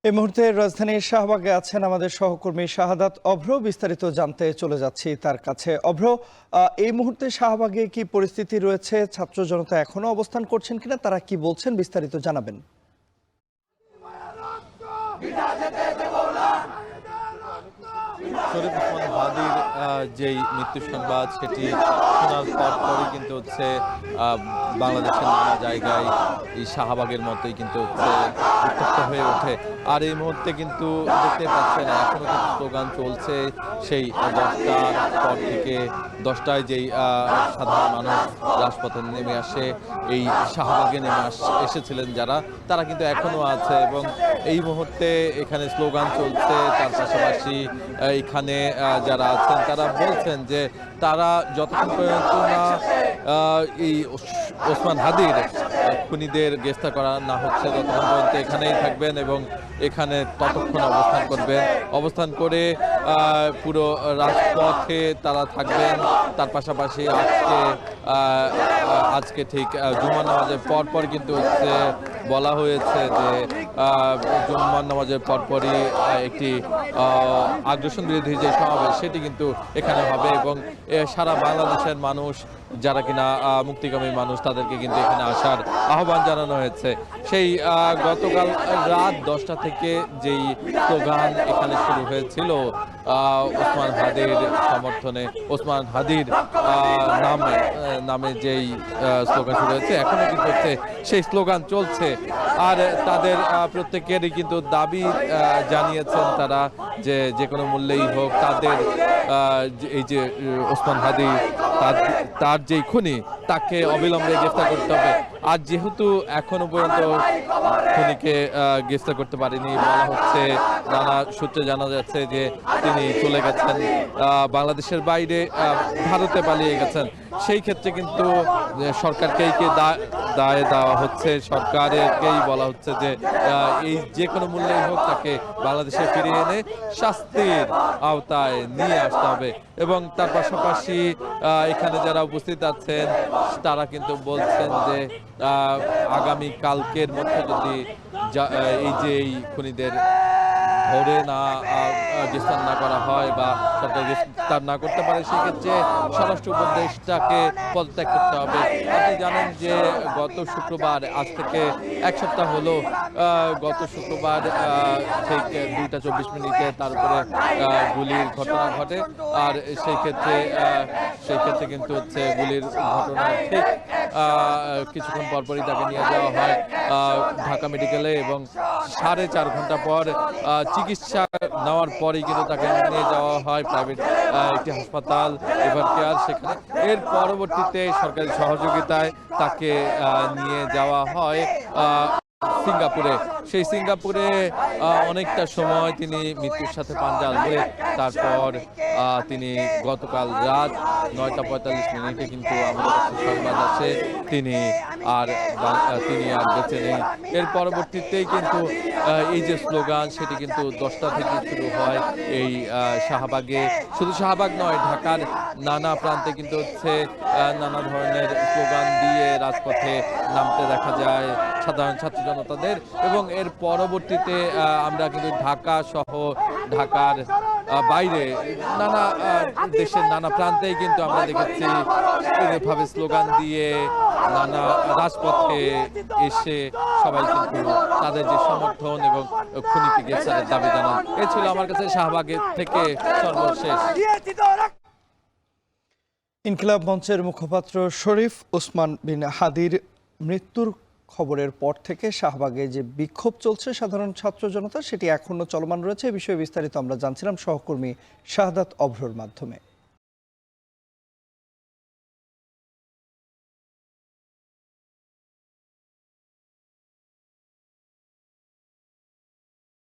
এই মুহূর্তে রাজধানীর শাহবাগে আছেন আমাদের সহকর্মী শাহাদাত অভ্র। বিস্তারিত জানতে চলে যাচ্ছি তার কাছে। অভ্র, এই মুহূর্তে শাহবাগে কি পরিস্থিতি রয়েছে? ছাত্র জনতা এখনো অবস্থান করছেন কিনা, তারা কি বলছেন, বিস্তারিত জানাবেন। শরীফ ওসমান হাদির যেই মৃত্যু সংবাদ সেটি শোনার পরপরই কিন্তু হচ্ছে বাংলাদেশের নানা জায়গায় এই শাহবাগের মতোই কিন্তু হচ্ছে উত্তপ্ত হয়ে ওঠে। আর এই মুহূর্তে কিন্তু দেখতে পাচ্ছেন এখনো কিন্তু স্লোগান চলছে। সেই 10টার পর থেকে 10টায় যেই সাধারণ মানুষ রাজপথে নেমে আসে, এই শাহবাগে নেমে এসেছিলেন যারা, তারা কিন্তু এখনো আছে এবং এই মুহূর্তে এখানে স্লোগান চলছে। তার পাশাপাশি এখানে যারা আছেন তারা বলছেন যে তারা যতক্ষণ পর্যন্ত না এই ওসমান হাদির খুনিদের গ্রেফতার করা না হচ্ছে ততক্ষণ পর্যন্ত এখানেই থাকবেন এবং এখানে ততক্ষণ অবস্থান করে পুরো রাজপথে তারা থাকবেন। তার পাশাপাশি আজকে ঠিক জুমার নামাজের পরপর কিন্তু হচ্ছে বলা হয়েছে যে জুমার নামাজের পরপরই একটি আগ্রাসন বিরোধী যে সমাবেশ সেটি কিন্তু এখানে হবে এবং সারা বাংলাদেশের মানুষ যারা কিনা মুক্তিকামী মানুষ তাদেরকে কিন্তু এখানে আসার আহ্বান জানানো হয়েছে। সেই গতকাল রাত 10টা থেকে যেই স্লোগান এখানে শুরু হয়েছিল ওসমান হাদির সমর্থনে, ওসমান হাদির নামে যেই স্লোগান শুরু হয়েছে, এখনো কিন্তু হচ্ছে সেই স্লোগান চলছে। আর তাদের প্রত্যেকেরই কিন্তু দাবি জানিয়েছেন তারা যে কোনো মূল্যেই হোক তাদের এই যে ওসমান হাদি তার যেই খুনি তাকে অবিলম্বে গ্রেফতার করতে হবে। আর যেহেতু এখনো পর্যন্ত খুনিকে গ্রেফতার করতে পারেনি, বলা হচ্ছে নানা সূত্রে জানা যাচ্ছে যে তিনি চলে গেছেন বাংলাদেশের বাইরে, ভারতে পালিয়ে গেছেন। সেই ক্ষেত্রে কিন্তু সরকারকেই দায় দেওয়া হচ্ছে, সরকারকেই বলা হচ্ছে যে এই যে কোনো মূল্যেই হোক তাকে বাংলাদেশে ফিরিয়ে এনে শাস্তির আওতায় নিয়ে আসতে হবে। এবং তার পাশাপাশি এখানে যারা উপস্থিত আছেন তারা কিন্তু বলছেন যে আগামী কালকের মধ্যে যদি এই যে এই খুনিদের ধরে গ্রেফতার না করা হয় বা সরকার গ্রেফতার না করতে পারে, সেক্ষেত্রে স্বরাষ্ট্র উপদেষ্টাকে পদত্যাগ করতে হবে। আপনি জানেন যে গত শুক্রবার, আজ থেকে এক সপ্তাহ হলো, গত শুক্রবার ঠিক 2:24 তার উপরে গুলির ঘটনা ঘটে। আর সেই ক্ষেত্রে কিন্তু হচ্ছে গুলির ঘটনা ঠিক কিছুক্ষণ পরপরই তাকে নিয়ে যাওয়া হয় ঢাকা মেডিকেলে এবং 4.5 ঘন্টা পর চিকিৎসা নেওয়ার পরেই কিন্তু তাকে নিয়ে যাওয়া হয় প্রাইভেট একটি হাসপাতাল, এভার কেয়ার। সেখানে এর পরবর্তীতে সরকারি সহযোগিতায় তাকে নিয়ে যাওয়া হয় সিঙ্গাপুরে। সেই সিঙ্গাপুরে অনেকটা সময় তিনি মৃত্যুর সাথে পাঞ্জা লড়ে তারপর তিনি গতকাল রাত 9:45 কিন্তু আমাদের কাছে সংবাদ আছে তিনি আর বেঁচে নেই। এর পরবর্তীতেই কিন্তু এই যে স্লোগান সেটি কিন্তু 10টা থেকে শুরু হয় এই শাহবাগে। শুধু শাহবাগ নয়, ঢাকার নানা প্রান্তে কিন্তু হচ্ছে নানা ধরনের স্লোগান দিয়ে রাজপথে নামতে দেখা যায় সাধারণ ছাত্র জনতাদের। এবং এর পরবর্তীতে আমরা কিন্তু ঢাকা সহ ঢাকার বাইরে নানা দেশের নানা প্রান্তেই কিন্তু আমরা দেখেছি এভাবে স্লোগান দিয়ে নানা রাজপথে এসে সবাই কিন্তু তাদের যে সমর্থন এবং খুনিকে গ্রেফতারের দাবি জানান। এ ছিল আমার কাছে শাহবাগের থেকে সর্বশেষ। ইনকিলাব মঞ্চের মুখপাত্র শরীফ ওসমান বিন হাদির মৃত্যুর খবরের পর থেকে শাহবাগে যে বিক্ষোভ চলছে সাধারণ ছাত্র জনতা, সেটি এখনো চলমান রয়েছে। এই বিষয়ে বিস্তারিত আমরা জানছিলাম সহকর্মী শাহাদাত অভ্রর মাধ্যমে।